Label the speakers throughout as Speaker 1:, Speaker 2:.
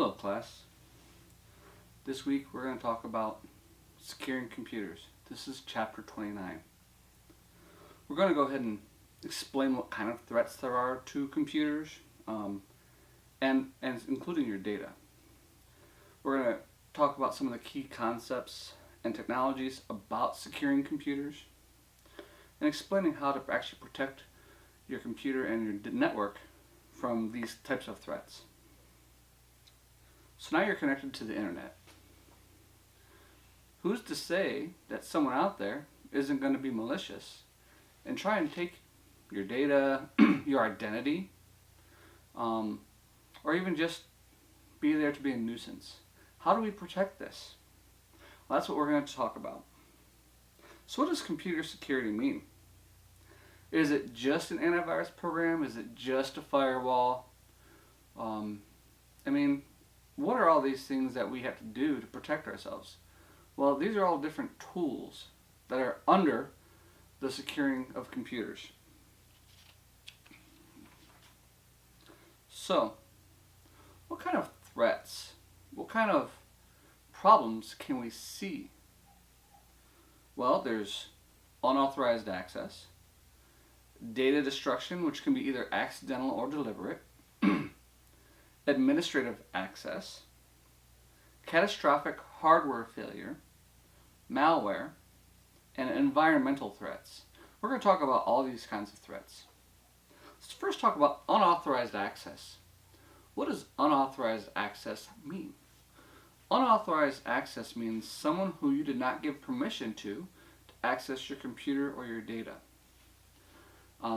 Speaker 1: Hello class. This week we're going to talk about securing computers. This is chapter 29. We're going to go ahead and explain what kind of threats there are to computers and including your data. We're going to talk about some of the key concepts and technologies about securing computers and explaining how to actually protect your computer and your network from these types of threats. So now you're connected to the internet. Who's to say that someone out there isn't going to be malicious and try and take your data, your identity, or even just be there to be a nuisance? How do we protect this? Well, that's what we're going to talk about. So what does computer security mean? Is it just an antivirus program? Is it just a firewall? What are all these things that we have to do to protect ourselves? Well, these are all different tools that are under the securing of computers. So, what kind of threats, what kind of problems can we see? Well, there's unauthorized access, data destruction, which can be either accidental or deliberate, administrative access, catastrophic hardware failure, malware, and environmental threats. We're going to talk about all these kinds of threats. Let's first talk about unauthorized access. What does unauthorized access mean? Unauthorized access means someone who you did not give permission to access your computer or your data.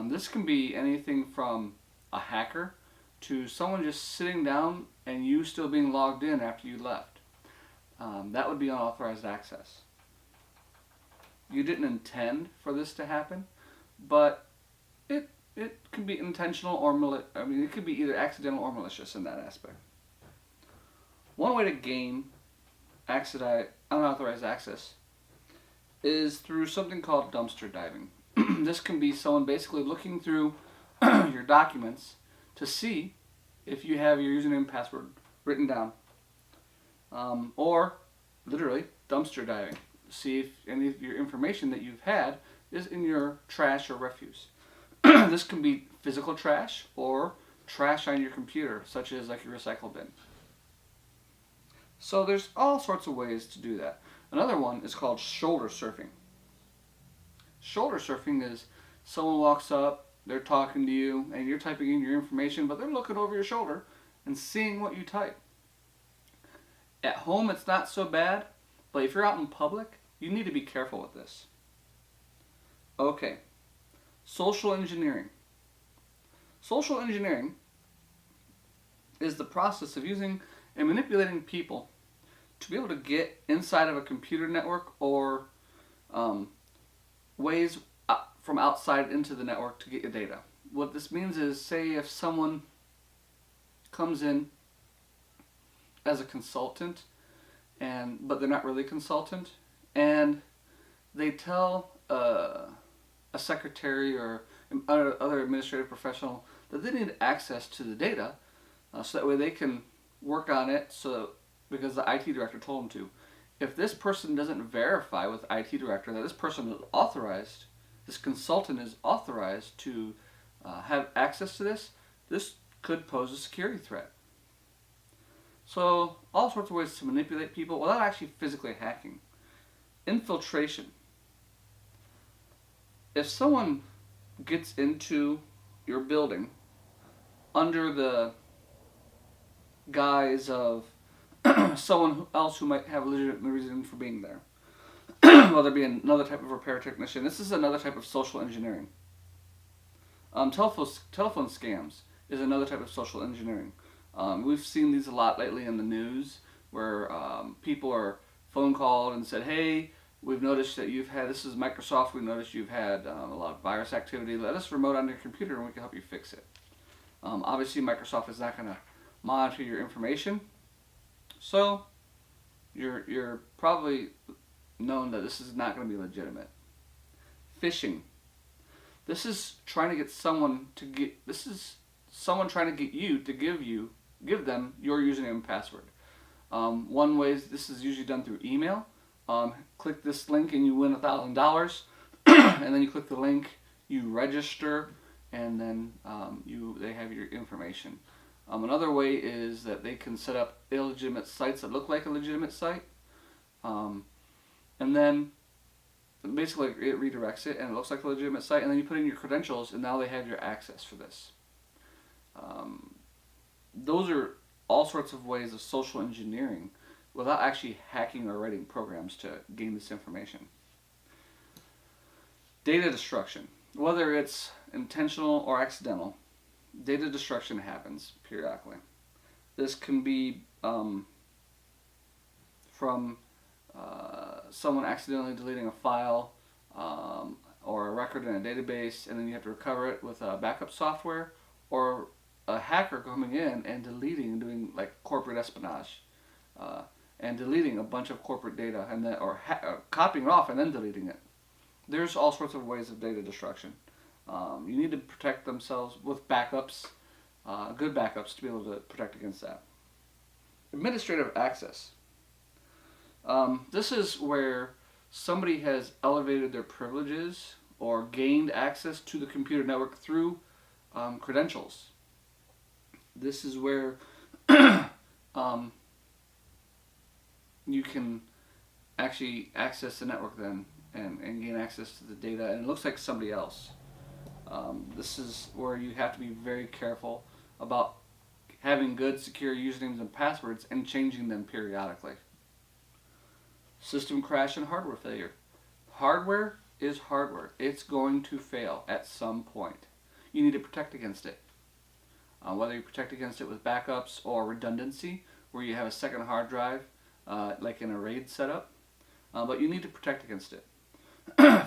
Speaker 1: This can be anything from a hacker to someone just sitting down and you still being logged in after you left. That would be unauthorized access. You didn't intend for this to happen, but it could be intentional or it could be either accidental or malicious in that aspect. One way to gain unauthorized access is through something called dumpster diving. This can be someone basically looking through your documents to see if you have your username and password written down. Or literally dumpster diving. See if any of your information that you've had is in your trash or refuse. This can be physical trash or trash on your computer, such as like your recycle bin. So there's all sorts of ways to do that. Another one is called shoulder surfing. Shoulder surfing is someone walks up, they're talking to you, and you're typing in your information, but they're looking over your shoulder and seeing what you type. At home, it's not so bad, but if you're out in public, you need to be careful with this. Okay, social engineering. Social engineering is the process of using and manipulating people to be able to get inside of a computer network or ways from outside into the network to get your data. What this means is, say if someone comes in as a consultant, but they're not really a consultant, and they tell a secretary or other administrative professional that they need access to the data so that way they can work on it because the IT director told them to. If this person doesn't verify with IT director that this person is authorized, this consultant is authorized to have access to this could pose a security threat. So all sorts of ways to manipulate people without actually physically hacking. Infiltration. If someone gets into your building under the guise of someone else who might have a legitimate reason for being there, whether it be another type of repair technician, this is another type of social engineering. Telephone scams is another type of social engineering. We've seen these a lot lately in the news where people are phone called and said, hey, we've noticed that this is Microsoft, we've noticed you've had a lot of virus activity, let us remote on your computer and we can help you fix it. Obviously Microsoft is not going to monitor your information, so you're probably known that this is not going to be legitimate. Phishing. This is someone trying to get you to give you give them your username and password. One way this is usually done through email. Click this link and you win $1,000. And then you click the link, you register, and then they have your information. Another way is that they can set up illegitimate sites that look like a legitimate site, and then basically it redirects it and it looks like a legitimate site, and then you put in your credentials and now they have your access for this. Those are all sorts of ways of social engineering without actually hacking or writing programs to gain this information. Data destruction. Whether it's intentional or accidental, data destruction happens periodically. This can be from someone accidentally deleting a file or a record in a database, and then you have to recover it with backup software, or a hacker coming in and deleting and doing like corporate espionage, and deleting a bunch of corporate data, and then copying it off and then deleting it. There's all sorts of ways of data destruction. You need to protect themselves with backups, good backups, to be able to protect against that. Administrative access. This is where somebody has elevated their privileges or gained access to the computer network through credentials. This is where you can actually access the network then and gain access to the data, and it looks like somebody else. This is where you have to be very careful about having good secure usernames and passwords and changing them periodically. System crash and hardware failure. Hardware is hardware. It's going to fail at some point. You need to protect against it. Whether you protect against it with backups or redundancy, where you have a second hard drive, like in a RAID setup, but you need to protect against it.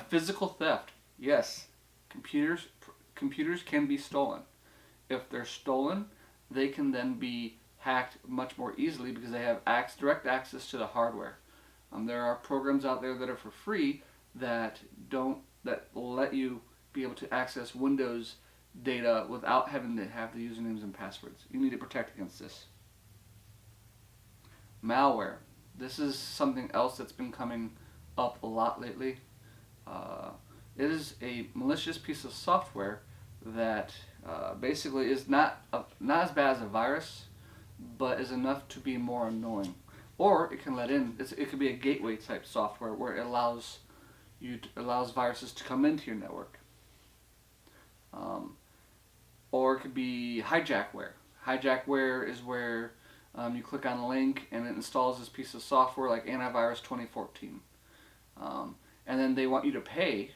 Speaker 1: Physical theft. Yes, computers can be stolen. If they're stolen, they can then be hacked much more easily because they have direct access to the hardware. There are programs out there that are for free that will let you be able to access Windows data without having to have the usernames and passwords. You need to protect against this. Malware. This is something else that's been coming up a lot lately. It is a malicious piece of software that basically is not as bad as a virus, but is enough to be more annoying. Or it can it could be a gateway type software where it allows viruses to come into your network. Or it could be hijackware. Hijackware is where you click on a link and it installs this piece of software like Antivirus 2014. And then they want you to pay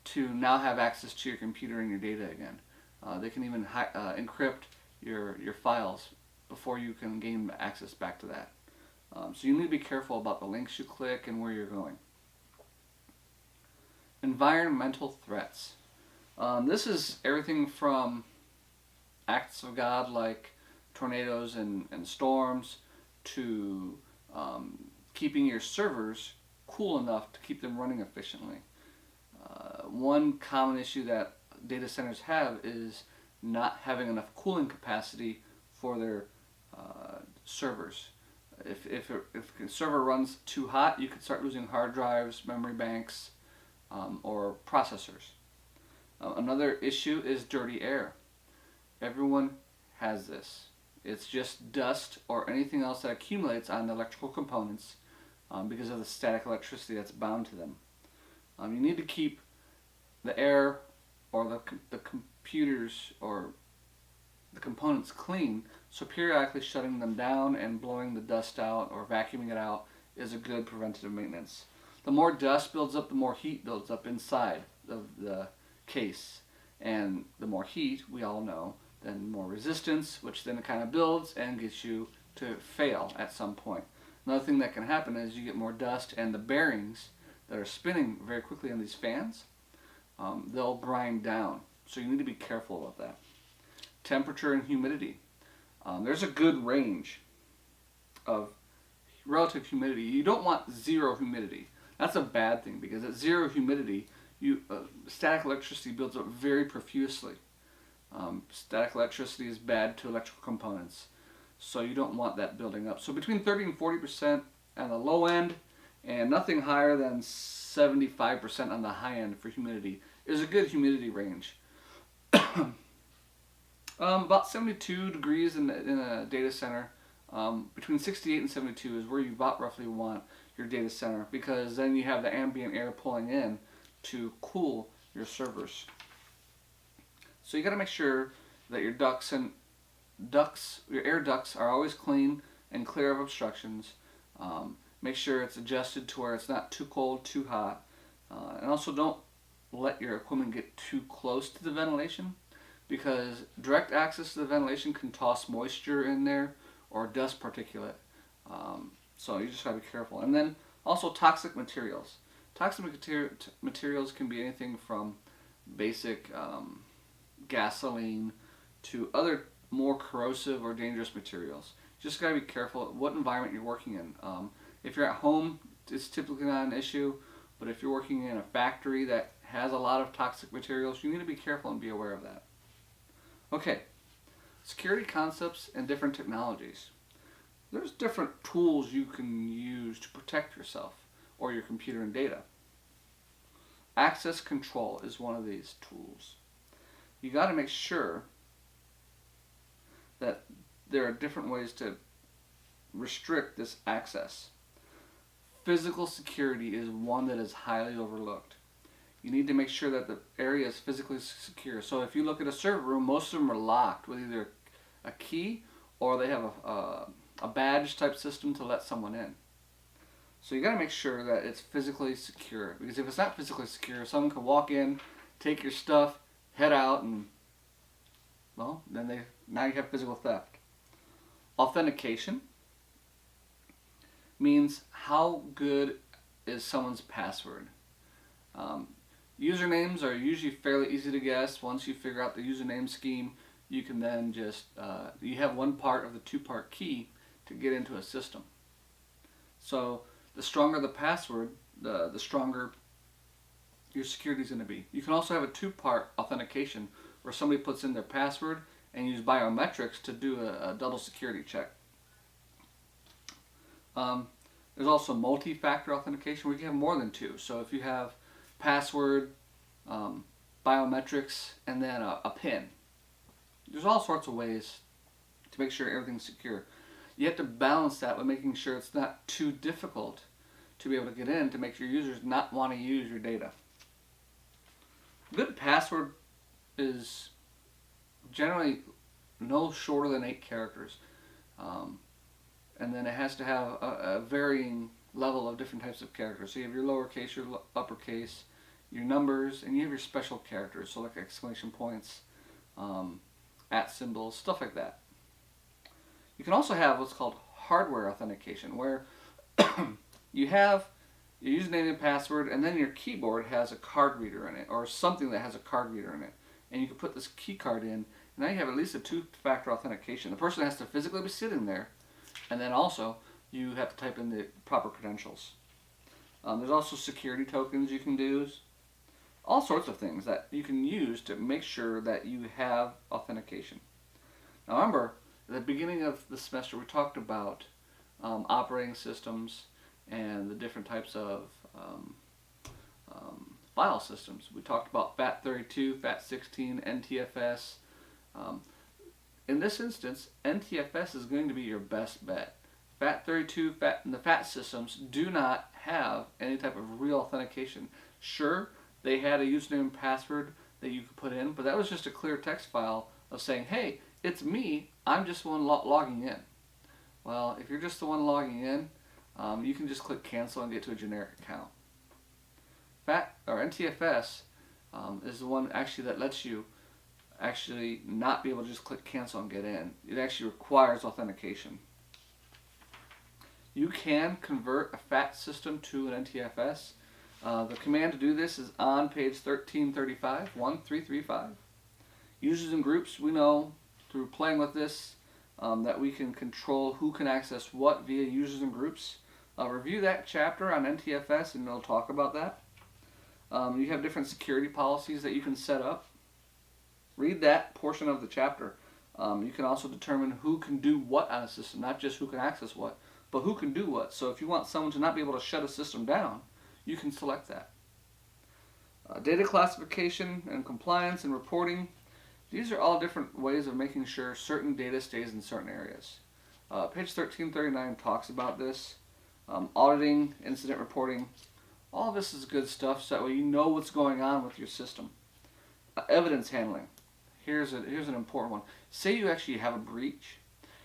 Speaker 1: to now have access to your computer and your data again. They can even encrypt your files before you can gain access back to that. So you need to be careful about the links you click and where you're going. Environmental threats. This is everything from acts of God like tornadoes and storms to keeping your servers cool enough to keep them running efficiently. One common issue that data centers have is not having enough cooling capacity for their servers. If a server runs too hot, you could start losing hard drives, memory banks, or processors. Another issue is dirty air. Everyone has this. It's just dust or anything else that accumulates on the electrical components because of the static electricity that's bound to them. You need to keep the air or the computers or the components clean, so periodically shutting them down and blowing the dust out or vacuuming it out is a good preventative maintenance. The more dust builds up, the more heat builds up inside of the case, and the more heat, we all know, then more resistance, which then kind of builds and gets you to fail at some point. Another thing that can happen is you get more dust, and the bearings that are spinning very quickly on these fans, they'll grind down. So you need to be careful about that. Temperature and humidity. There's a good range of relative humidity. You don't want zero humidity. That's a bad thing, because at zero humidity, static electricity builds up very profusely. Static electricity is bad to electrical components. So you don't want that building up. So between 30 and 40% on the low end, and nothing higher than 75% on the high end for humidity is a good humidity range. About 72 degrees in a data center. Between 68 and 72 is where you about roughly want your data center, because then you have the ambient air pulling in to cool your servers. So you got to make sure that your your air ducts are always clean and clear of obstructions. Make sure it's adjusted to where it's not too cold, too hot, and also don't let your equipment get too close to the ventilation, because direct access to the ventilation can toss moisture in there or dust particulate. So you just gotta be careful. And then also toxic materials. Toxic materials can be anything from basic gasoline to other more corrosive or dangerous materials. You just gotta be careful what environment you're working in. If you're at home, it's typically not an issue, but if you're working in a factory that has a lot of toxic materials, you need to be careful and be aware of that. Okay, security concepts and different technologies. There's different tools you can use to protect yourself or your computer and data. Access control is one of these tools. You got to make sure that there are different ways to restrict this access. Physical security is one that is highly overlooked. You need to make sure that the area is physically secure. So if you look at a server room, most of them are locked with either a key or they have a badge type system to let someone in. So you got to make sure that it's physically secure, because if it's not physically secure, someone can walk in, take your stuff, head out, and well, now you have physical theft. Authentication means how good is someone's password. Usernames are usually fairly easy to guess. Once you figure out the username scheme, you can then just, you have one part of the two-part key to get into a system. So the stronger the password, the stronger your security is going to be. You can also have a two-part authentication where somebody puts in their password and use biometrics to do a double security check. There's also multi-factor authentication where you can have more than two. So if you have password, biometrics, and then a PIN. There's all sorts of ways to make sure everything's secure. You have to balance that with making sure it's not too difficult to be able to get in, to make your users not want to use your data. A good password is generally no shorter than 8 characters. And then it has to have a varying level of different types of characters. So you have your lowercase, your uppercase, your numbers, and you have your special characters, so like exclamation points, at symbols, stuff like that. You can also have what's called hardware authentication, where you have your username and password, and then your keyboard has a card reader in it, or something that has a card reader in it. And you can put this key card in, and now you have at least a two-factor authentication. The person has to physically be sitting there, and then also you have to type in the proper credentials. There's also security tokens you can do. All sorts of things that you can use to make sure that you have authentication. Now remember, at the beginning of the semester we talked about operating systems and the different types of file systems. We talked about FAT32, FAT16, NTFS. In this instance, NTFS is going to be your best bet. FAT32, and the FAT systems do not have any type of real authentication. Sure, they had a username and password that you could put in, but that was just a clear text file of saying, hey, it's me, I'm just the one logging in. Well, if you're just the one logging in, you can just click cancel and get to a generic account. FAT or NTFS is the one actually that lets you actually not be able to just click cancel and get in. It actually requires authentication. You can convert a FAT system to an NTFS. The command to do this is on page 1335. Users and groups, we know through playing with this that we can control who can access what via users and groups. Review that chapter on NTFS and it'll talk about that. You have different security policies that you can set up. Read that portion of the chapter. You can also determine who can do what on a system, not just who can access what, but who can do what. So if you want someone to not be able to shut a system down, you can select that. Data classification and compliance and reporting. These are all different ways of making sure certain data stays in certain areas. Page 1339 talks about this. Auditing, incident reporting. All of this is good stuff so that way you know what's going on with your system. Evidence handling. Here's an important one. Say you actually have a breach.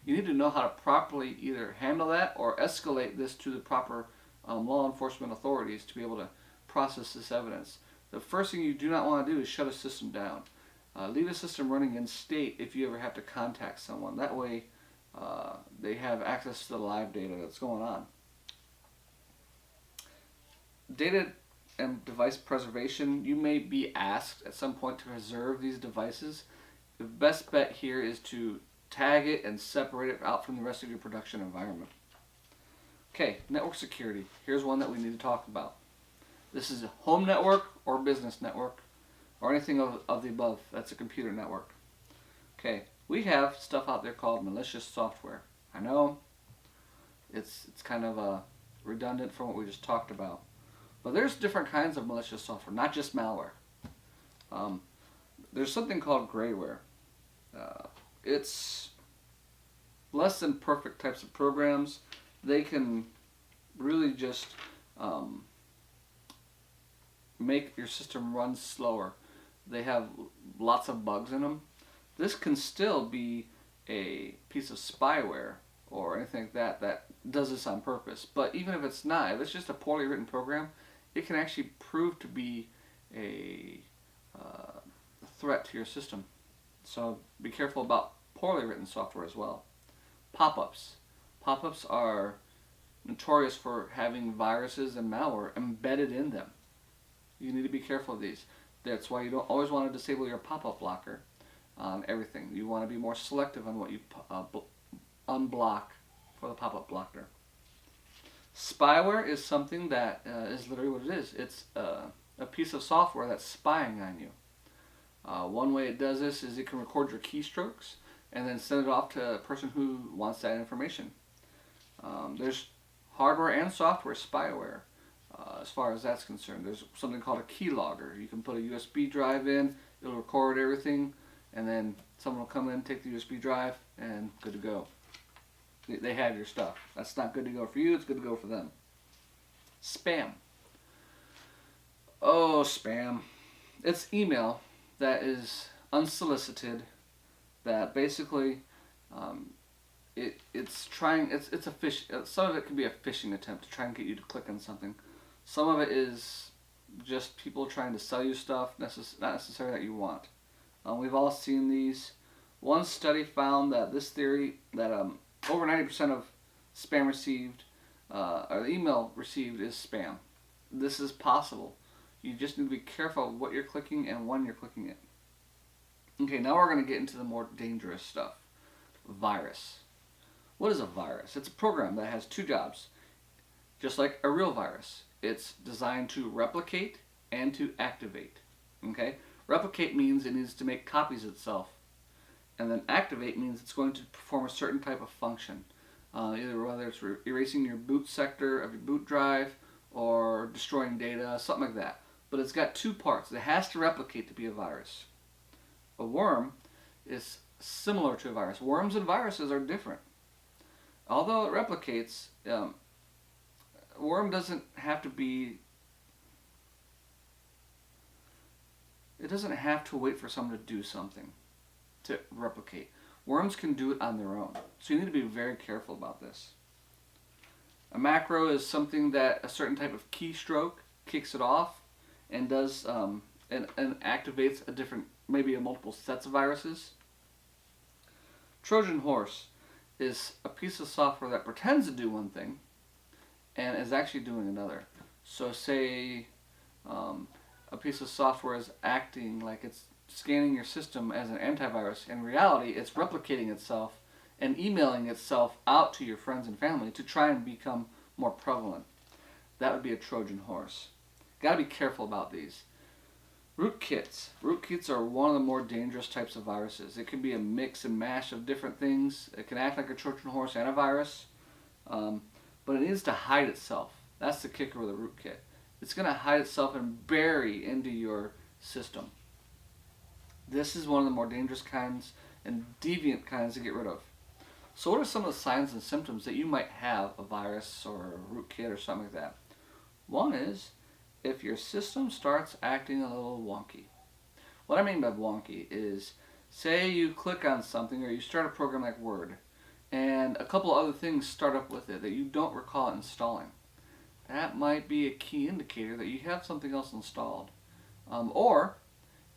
Speaker 1: You need to know how to properly either handle that or escalate this to the proper law enforcement authorities to be able to process this evidence. The first thing you do not want to do is shut a system down. Leave a system running in state if you ever have to contact someone. That way they have access to the live data that's going on. Data and device preservation. You may be asked at some point to preserve these devices. The best bet here is to tag it and separate it out from the rest of your production environment. Okay, network security. Here's one that we need to talk about. This is a home network or business network or anything of the above that's a computer network. Okay, we have stuff out there called malicious software. I know it's kind of redundant from what we just talked about. But there's different kinds of malicious software, not just malware. There's something called grayware. It's less than perfect types of programs. They can really just make your system run slower. They have lots of bugs in them. This can still be a piece of spyware or anything like that that does this on purpose. But even if it's not, if it's just a poorly written program, it can actually prove to be a threat to your system. So be careful about poorly written software as well. Pop-ups. Pop-ups are notorious for having viruses and malware embedded in them. You need to be careful of these. That's why you don't always want to disable your pop-up blocker on everything. You want to be more selective on what you unblock for the pop-up blocker. Spyware is something that is literally what it is. It's a piece of software that's spying on you. One way it does this is it can record your keystrokes and then send it off to a person who wants that information. There's hardware and software spyware as far as that's concerned. There's something called a keylogger. You can put a USB drive in, it'll record everything, and then someone will come in, take the USB drive, and good to go. They have your stuff. That's not good to go for you, it's good to go for them. Spam. Oh, spam. It's email that is unsolicited, that basically it's a fish. Some of it can be a phishing attempt to try and get you to click on something. Some of it is just people trying to sell you stuff, not necessarily that you want. We've all seen these. One study found that this theory that over 90% of spam received, or the email received, is spam. This is possible. You just need to be careful of what you're clicking and when you're clicking it. Okay, now we're going to get into the more dangerous stuff. Virus. What is a virus? It's a program that has two jobs, just like a real virus. It's designed to replicate and to activate. Okay? Replicate means it needs to make copies of itself. And then activate means it's going to perform a certain type of function. Either whether it's erasing your boot sector of your boot drive or destroying data, something like that. But it's got two parts. It has to replicate to be a virus. A worm is similar to a virus. Worms and viruses are different. Although it replicates, a worm doesn't have to be... It doesn't have to wait for someone to do something to replicate. Worms can do it on their own. So you need to be very careful about this. A macro is something that a certain type of keystroke kicks it off and does and activates a different, maybe a multiple sets of viruses. Trojan horse is a piece of software that pretends to do one thing and is actually doing another. So say a piece of software is acting like it's scanning your system as an antivirus. In reality, it's replicating itself and emailing itself out to your friends and family to try and become more prevalent. That would be a Trojan horse. Got to be careful about these. Rootkits. Rootkits are one of the more dangerous types of viruses. It can be a mix and mash of different things. It can act like a Trojan horse antivirus, but it needs to hide itself. That's the kicker with a rootkit. It's going to hide itself and bury into your system. This is one of the more dangerous kinds and deviant kinds to get rid of. So what are some of the signs and symptoms that you might have a virus or a rootkit or something like that? One is if your system starts acting a little wonky. What I mean by wonky is, say you click on something or you start a program like Word and a couple other things start up with it that you don't recall installing. That might be a key indicator that you have something else installed. Or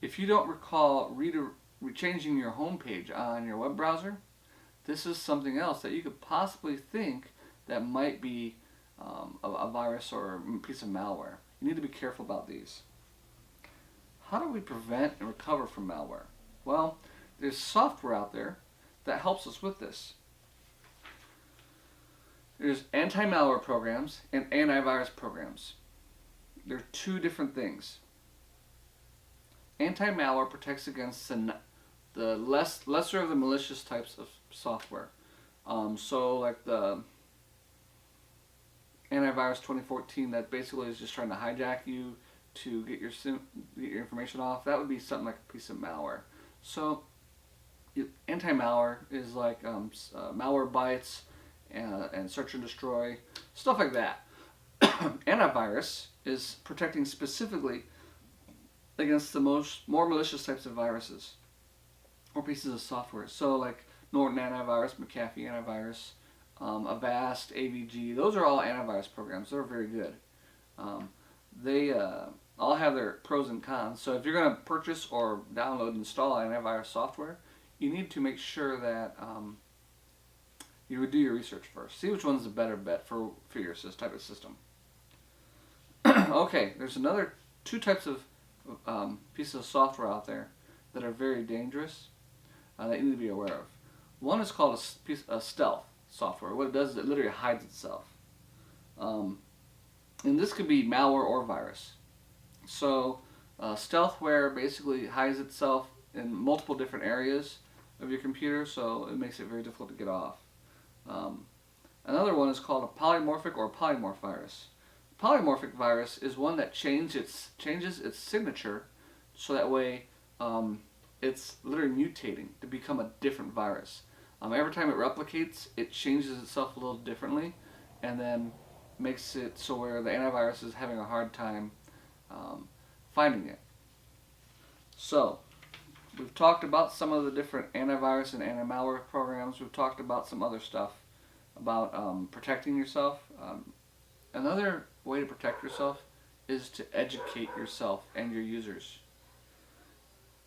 Speaker 1: if you don't recall changing your home page on your web browser, this is something else that you could possibly think that might be a virus or a piece of malware. You need to be careful about these. How do we prevent and recover from malware? Well, there's software out there that helps us with this. There's anti-malware programs and antivirus programs. They're two different things. Anti-malware protects against the lesser of the malicious types of software. So like the Antivirus 2014 that basically is just trying to hijack you to get your information off, that would be something like a piece of malware. So anti-malware is like Malwarebytes and Search and Destroy, stuff like that. Antivirus is protecting specifically against the more malicious types of viruses or pieces of software. So like Norton Antivirus, McAfee Antivirus, Avast, AVG, those are all antivirus programs. They're very good. They all have their pros and cons. So if you're going to purchase or download and install antivirus software, you need to make sure that you would do your research first. See which one's the better bet for your type of system. Okay, there's two types of pieces of software out there that are very dangerous that you need to be aware of. One is called a stealth software. What it does is it literally hides itself. And this could be malware or virus. So stealthware basically hides itself in multiple different areas of your computer, so it makes it very difficult to get off. Another one is called a polymorphic or polymorph virus. Polymorphic virus is one that changes its signature so that way it's literally mutating to become a different virus. Every time it replicates, it changes itself a little differently and then makes it so where the antivirus is having a hard time finding it. So, we've talked about some of the different antivirus and anti-malware programs. We've talked about some other stuff about protecting yourself. Another way to protect yourself is to educate yourself and your users.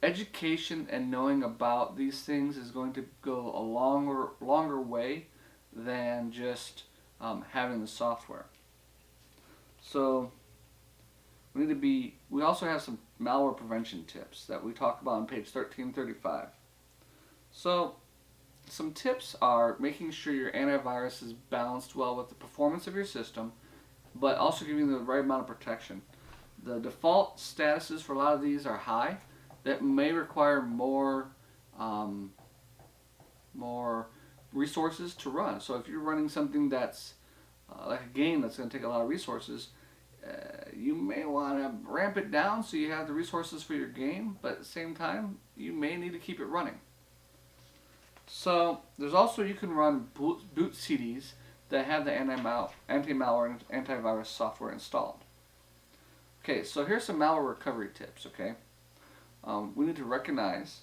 Speaker 1: Education and knowing about these things is going to go a longer way than just having the software. So we also have some malware prevention tips that we talk about on page 1335. So some tips are making sure your antivirus is balanced well with the performance of your system, but also giving the right amount of protection. The default statuses for a lot of these are high. That may require more resources to run. So if you're running something that's like a game that's going to take a lot of resources, you may want to ramp it down so you have the resources for your game, but at the same time, you may need to keep it running. So there's also, you can run boot CDs that have the anti-malware and antivirus software installed. Okay, so here's some malware recovery tips, okay? We need to recognize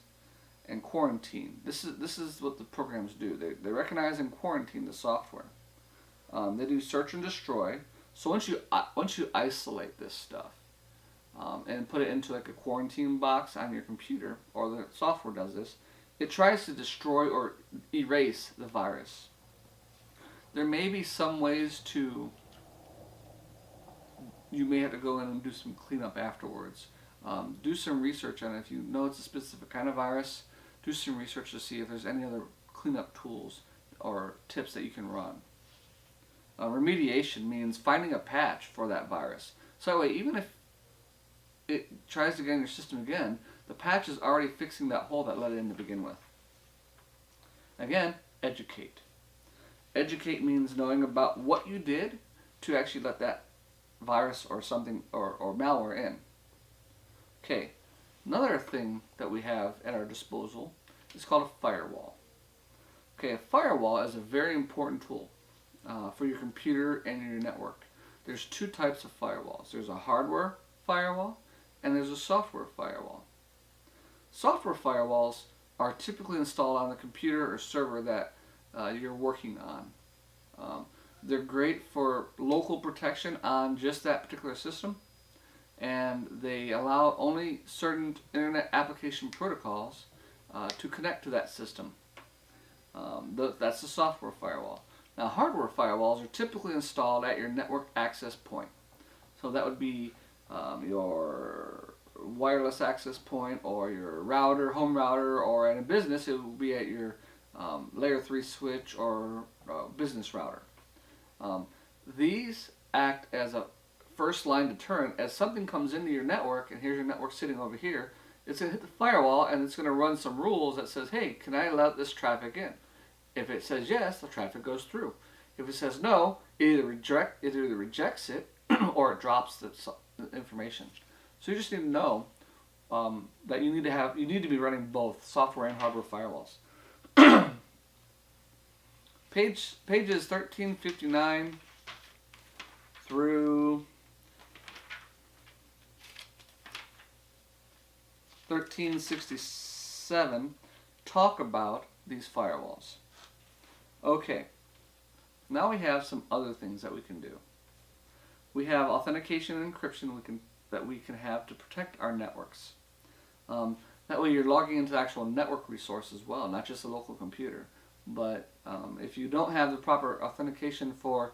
Speaker 1: and quarantine. This is what the programs do. They recognize and quarantine the software. They do search and destroy. So once you isolate this stuff and put it into like a quarantine box on your computer, or the software does this, it tries to destroy or erase the virus. There may be some ways you may have to go in and do some cleanup afterwards. Do some research on it. If you know it's a specific kind of virus, do some research to see if there's any other cleanup tools or tips that you can run. Remediation means finding a patch for that virus. So that way, even if it tries to get in your system again, the patch is already fixing that hole that let it in to begin with. Again, educate. Educate means knowing about what you did to actually let that virus or something or malware in. Okay, another thing that we have at our disposal is called a firewall. Okay, a firewall is a very important tool for your computer and your network. There's two types of firewalls. There's a hardware firewall and there's a software firewall. Software firewalls are typically installed on the computer or server that you're working on. They're great for local protection on just that particular system, and they allow only certain internet application protocols to connect to that system. That's the software firewall. Now, hardware firewalls are typically installed at your network access point. So that would be your wireless access point or your router, home router, or in a business it will be at your layer 3 switch or business router. These act as a first line deterrent. As something comes into your network, and here's your network sitting over here, it's going to hit the firewall and it's going to run some rules that says, hey, can I let this traffic in? If it says yes, the traffic goes through. If it says no, it either rejects it or it drops the information. So you just need to know that you need to be running both software and hardware firewalls. Pages 1359 through 1367 talk about these firewalls. Okay, now we have some other things that we can do. We have authentication and encryption that we can have to protect our networks. That way you're logging into the actual network resource as well, not just a local computer. But if you don't have the proper authentication for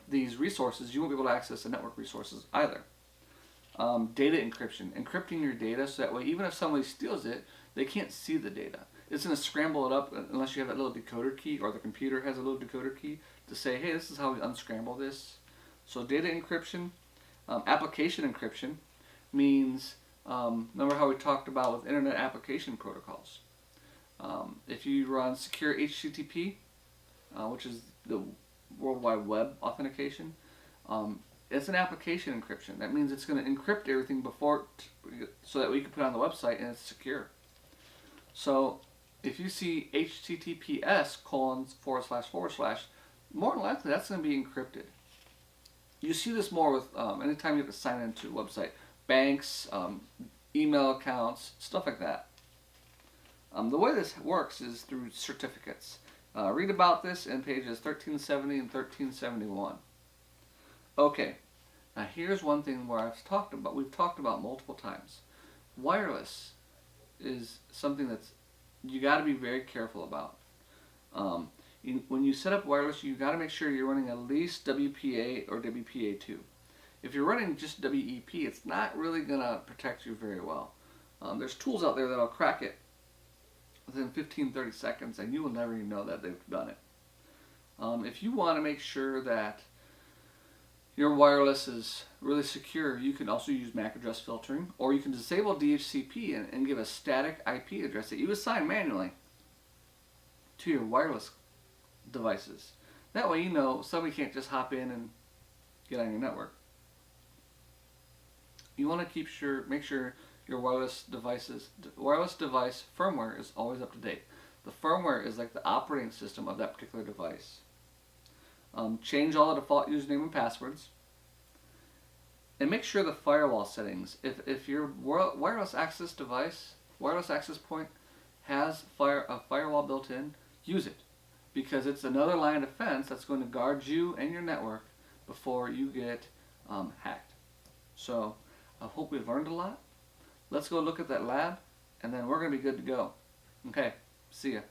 Speaker 1: these resources, you won't be able to access the network resources either. Data encryption, encrypting your data so that way even if somebody steals it, they can't see the data. It's going to scramble it up unless you have that little decoder key, or the computer has a little decoder key to say, hey, this is how we unscramble this. So data encryption. Application encryption means, remember how we talked about with internet application protocols. If you run secure HTTP, which is the World Wide Web authentication, it's an application encryption. That means it's going to encrypt everything before, so that we can put it on the website and it's secure. So if you see HTTPS : / more than likely that's going to be encrypted. You see this more with anytime you have to sign into a website, banks, email accounts, stuff like that. The way this works is through certificates. Read about this in pages 1370 and 1371. Okay, now here's one thing where we've talked about multiple times. Wireless is something that's you got to be very careful about. When you set up wireless, you got to make sure you're running at least WPA or WPA2. If you're running just WEP, it's not really going to protect you very well. There's tools out there that'll crack it within 15-30 seconds, and you will never even know that they've done it. If you want to make sure that your wireless is really secure, you can also use MAC address filtering, or you can disable DHCP and give a static IP address that you assign manually to your wireless devices. That way you know somebody can't just hop in and get on your network. You want to make sure your wireless device firmware is always up to date. The firmware is like the operating system of that particular device. Change all the default username and passwords. And make sure the firewall settings, if your wireless access point has a firewall built in, use it. Because it's another line of defense that's going to guard you and your network before you get hacked. So I hope we've learned a lot. Let's go look at that lab, and then we're going to be good to go. Okay, see ya.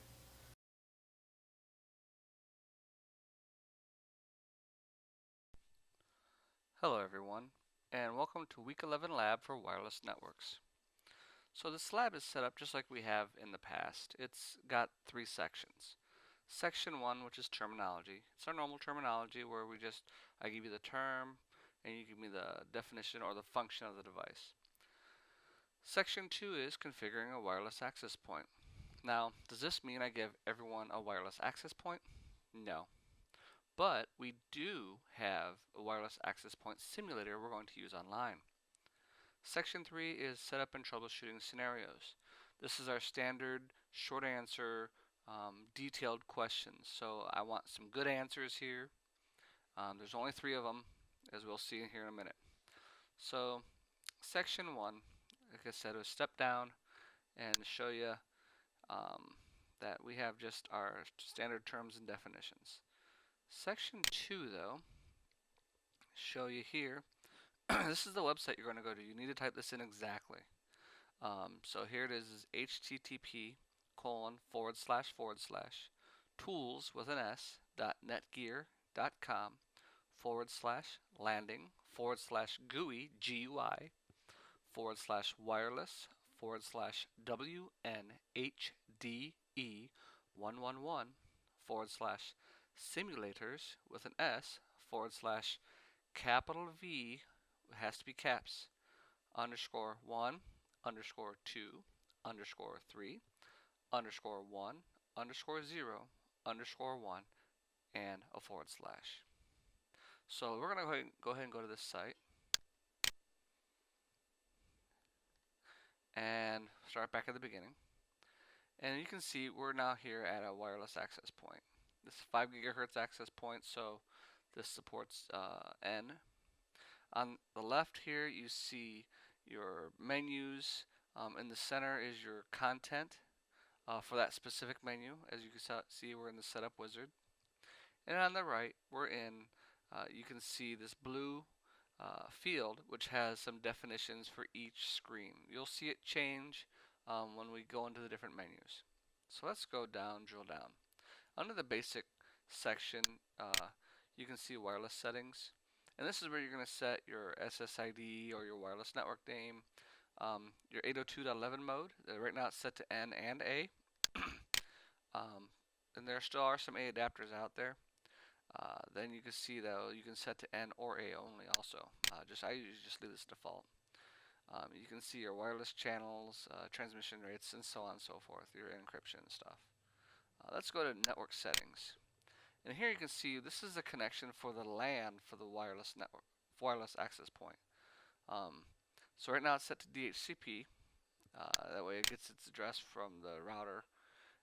Speaker 1: Hello everyone, and welcome to Week 11 Lab for Wireless Networks. So this lab is set up just like we have in the past. It's got 3 sections. Section 1, which is terminology. It's our normal terminology where I give you the term and you give me the definition or the function of the device. Section 2 is configuring a wireless access point. Now, does this mean I give everyone a wireless access point? No. But we do have a wireless access point simulator we're going to use online. Section 3 is setup and troubleshooting scenarios. This is our standard short answer detailed questions. So I want some good answers here. There's only 3 of them, as we'll see here in a minute. So section 1, like I said, was step down and show you that we have just our standard terms and definitions. Section 2, though, show you here. This is the website you're going to go to. You need to type this in exactly. So here it is http://tools with an S .netgear.com/landing/GUI GUI/WNHDE111/simulators with an S /V, it has to be caps, _1 _2 _3 _1 _0 _1 and a /. So we're going to go ahead and go to this site and start back at the beginning. And you can see we're now here at a wireless access point. This is 5 gigahertz access point, so this supports N. On the left here you see your menus. In the center is your content for that specific menu. As you can see, we're in the setup wizard. And on the right, we're in, you can see this blue field, which has some definitions for each screen. You'll see it change when we go into the different menus. So let's go down, drill down. Under the basic section, you can see wireless settings. And this is where you're going to set your SSID or your wireless network name. Your 802.11 mode, right now it's set to N and A. And there still are some A adapters out there. Then you can see though you can set to N or A only also. I usually just leave this default. You can see your wireless channels, transmission rates, and so on and so forth, your encryption and stuff. Let's go to network settings. And here you can see this is the connection for the LAN for the wireless network, wireless access point. So right now it's set to DHCP. That way it gets its address from the router.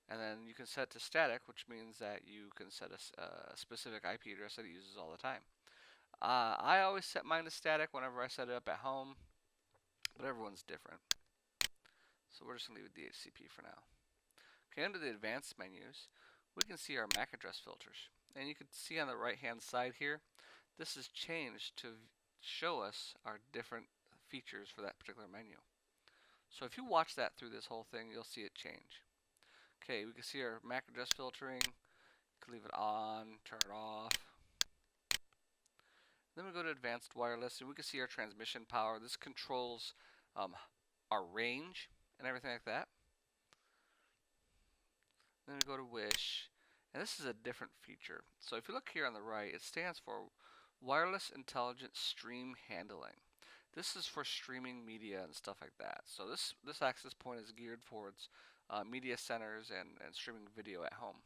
Speaker 1: And then you can set to static, which means that you can set a specific IP address that it uses all the time. I always set mine to static whenever I set it up at home, but everyone's different. So we're just going to leave it DHCP for now. Okay, under the advanced menus, we can see our MAC address filters. And you can see on the right hand side here, this is changed to show us our different features for that particular menu. So if you watch that through this whole thing, you'll see it change. Okay, we can see our MAC address filtering. You can leave it on, turn it off. Then we go to advanced wireless, and we can see our transmission power. This controls our range and everything like that. Then we go to Wish, and this is a different feature. So if you look here on the right, it stands for Wireless Intelligent Stream Handling. This is for streaming media and stuff like that. So this access point is geared towards media centers and streaming video at home.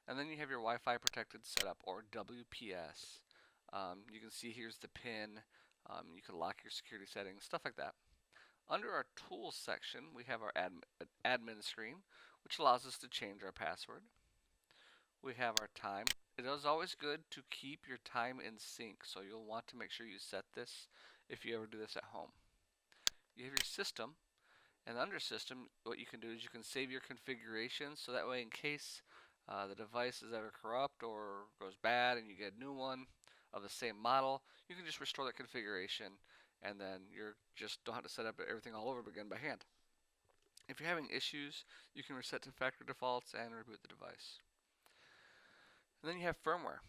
Speaker 1: And then you have your Wi-Fi protected setup, or WPS. You can see here's the pin. You can lock your security settings, stuff like that. Under our tools section, we have our admin screen, which allows us to change our password. We have our time. It is always good to keep your time in sync, so you'll want to make sure you set this if you ever do this at home. You have your system, and under system, what you can do is you can save your configuration, so that way in case the device is ever corrupt or goes bad and you get a new one of the same model, you can just restore that configuration, and then you just don't have to set up everything all over again by hand. If you're having issues, you can reset to factory defaults and reboot the device. And then you have firmware.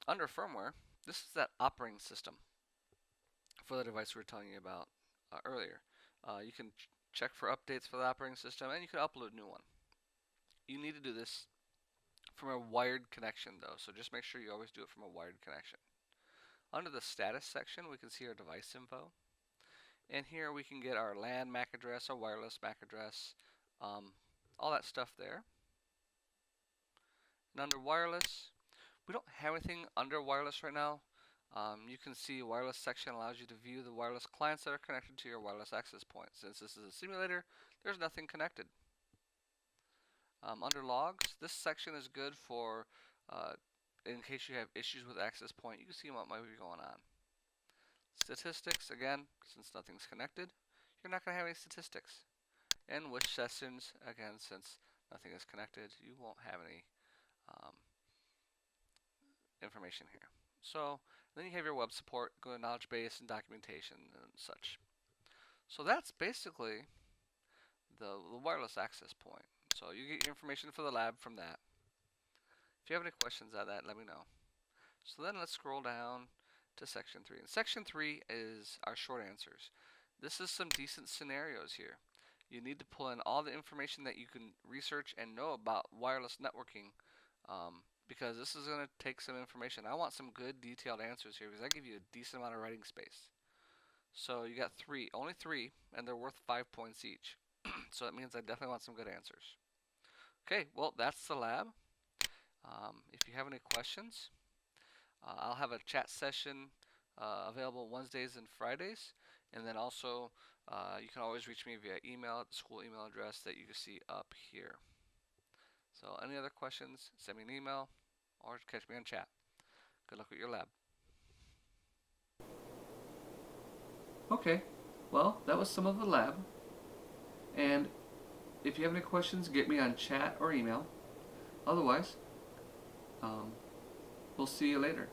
Speaker 1: Under firmware, this is that operating system for the device we were telling you about earlier. You can check for updates for the operating system, and you can upload a new one. You need to do this from a wired connection though, so just make sure you always do it from a wired connection. Under the status section, we can see our device info. And here we can get our LAN MAC address, our wireless MAC address, all that stuff there. And under wireless, we don't have anything under wireless right now. You can see wireless section allows you to view the wireless clients that are connected to your wireless access point. Since this is a simulator, there's nothing connected. Under logs, this section is good for in case you have issues with access point. You can see what might be going on. Statistics, again, since nothing's connected, you're not going to have any statistics. And which sessions, again, since nothing is connected, you won't have any information here. So then you have your web support, go to knowledge base and documentation and such. So that's basically the wireless access point. So you get your information for the lab from that. If you have any questions on that, let me know. So then let's scroll down to section 3. And section 3 is our short answers. This is some decent scenarios here. You need to pull in all the information that you can research and know about wireless networking, because this is going to take some information. I want some good detailed answers here because I give you a decent amount of writing space. So you got only three, and they're worth 5 points each. So that means I definitely want some good answers. Okay, well, that's the lab. If you have any questions, I'll have a chat session available Wednesdays and Fridays. And then also, you can always reach me via email at the school email address that you can see up here. So any other questions, send me an email or catch me on chat. Good luck with your lab. Okay, well, that was some of the lab. And if you have any questions, get me on chat or email. Otherwise, we'll see you later.